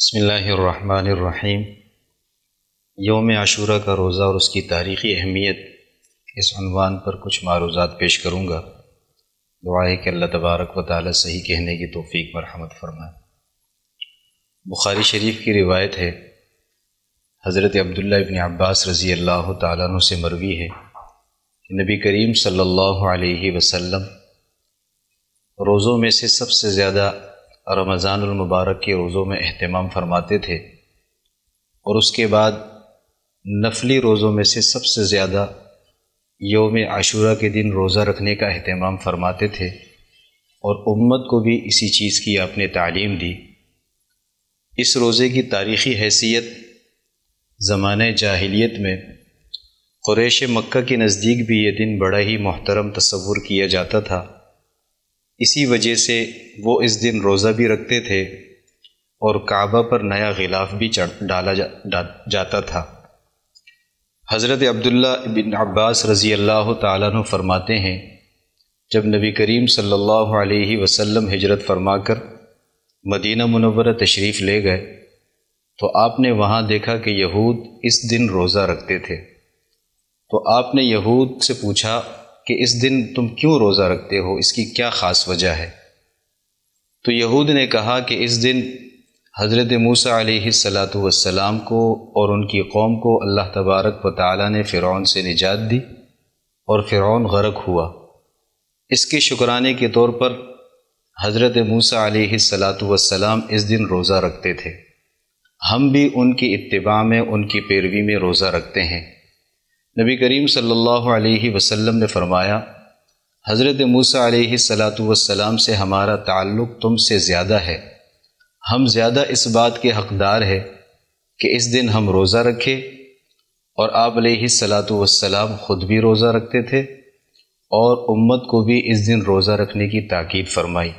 بسم اللہ الرحمن الرحیم۔ یوم عاشورہ کا روزہ اور اس کی تاریخی اہمیت، اس عنوان پر کچھ معروضات پیش کروں گا۔ دعا ہے کہ اللہ تبارک و تعالی صحیح کہنے کی توفیق مرحمت فرمائے۔ بخاری شریف کی روایت ہے، حضرت عبداللہ ابن عباس رضی اللہ تعالیٰ عنہ سے مروی ہے کہ نبی کریم صلی اللہ علیہ وسلم روزوں میں سے سب سے زیادہ رمضان المبارک کے روزوں میں اہتمام فرماتے تھے، اور اس کے بعد نفلی روزوں میں سے سب سے زیادہ یوم عاشورہ کے دن روزہ رکھنے کا اہتمام فرماتے تھے، اور امت کو بھی اسی چیز کی آپ نے تعلیم دی۔ اس روزے کی تاریخی حیثیت زمانہ جاہلیت میں قریش مکہ کے نزدیک بھی یہ دن بڑا ہی محترم تصور کیا جاتا تھا، اسی وجہ سے وہ اس دن روزہ بھی رکھتے تھے اور کعبہ پر نیا غلاف بھی ڈالا جاتا تھا۔ حضرت عبداللہ بن عباس رضی اللہ تعالیٰ عنہ فرماتے ہیں، جب نبی کریم صلی اللہ علیہ وسلم ہجرت فرما کر مدینہ منورہ تشریف لے گئے تو آپ نے وہاں دیکھا کہ یہود اس دن روزہ رکھتے تھے، تو آپ نے یہود سے پوچھا کہ اس دن تم کیوں روزہ رکھتے ہو، اس کی کیا خاص وجہ ہے؟ تو یہود نے کہا کہ اس دن حضرت موسیٰ علیہ السلام کو اور ان کی قوم کو اللہ تبارک و تعالی نے فرعون سے نجات دی اور فرعون غرق ہوا۔ اس کے شکرانے کے طور پر حضرت موسیٰ علیہ السلام اس دن روزہ رکھتے تھے۔ ہم بھی ان کی اتباع میں، ان کی پیروی میں روزہ رکھتے ہیں۔ نبی کریم صلی اللہ علیہ وسلم نے فرمایا، حضرت موسیٰ علیہ السلام سے ہمارا تعلق تم سے زیادہ ہے، ہم زیادہ اس بات کے حقدار ہیں کہ اس دن ہم روزہ رکھیں، اور آپ علیہ السلام خود بھی روزہ رکھتے تھے اور امت کو بھی اس دن روزہ رکھنے کی تاکید فرمائی،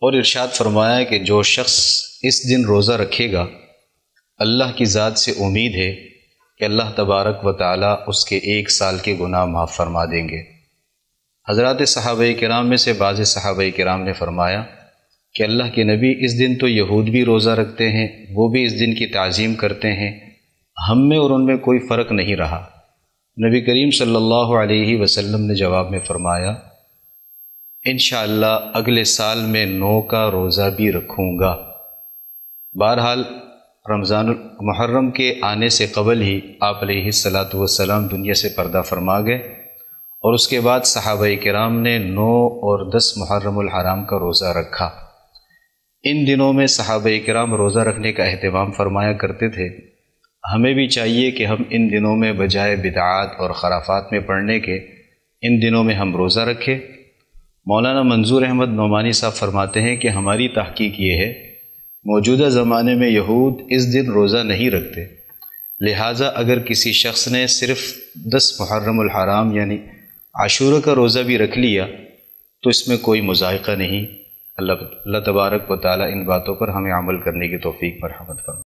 اور ارشاد فرمایا کہ جو شخص اس دن روزہ رکھے گا، اللہ کی ذات سے امید ہے کہ اللہ تبارک و تعالی اس کے 1 سال کے گناہ معاف فرما دیں گے۔ حضرات صحابہ کرام میں سے بعض صحابہ کرام نے فرمایا کہ اللہ کے نبی، اس دن تو یہود بھی روزہ رکھتے ہیں، وہ بھی اس دن کی تعظیم کرتے ہیں، ہم میں اور ان میں کوئی فرق نہیں رہا۔ نبی کریم صلی اللہ علیہ وسلم نے جواب میں فرمایا، انشاءاللہ اگلے سال میں 9 کا روزہ بھی رکھوں گا۔ بہرحال رمضان محرم کے آنے سے قبل ہی آپ علیہ السلام دنیا سے پردہ فرما گئے، اور اس کے بعد صحابہ کرام نے 9 اور 10 محرم الحرام کا روزہ رکھا۔ ان دنوں میں صحابہ کرام روزہ رکھنے کا اہتمام فرمایا کرتے تھے۔ ہمیں بھی چاہیے کہ ہم ان دنوں میں بجائے بدعات اور خرافات میں پڑنے کے ان دنوں میں ہم روزہ رکھیں۔ مولانا منظور احمد نعمانی صاحب فرماتے ہیں کہ ہماری تحقیق یہ ہے، موجودہ زمانے میں یہود اس دن روزہ نہیں رکھتے، لہٰذا اگر کسی شخص نے صرف 10 محرم الحرام یعنی عاشورہ کا روزہ بھی رکھ لیا تو اس میں کوئی مذائقہ نہیں۔ اللہ تبارک و تعالی ان باتوں پر ہمیں عمل کرنے کی توفیق مرحمت فرمائے۔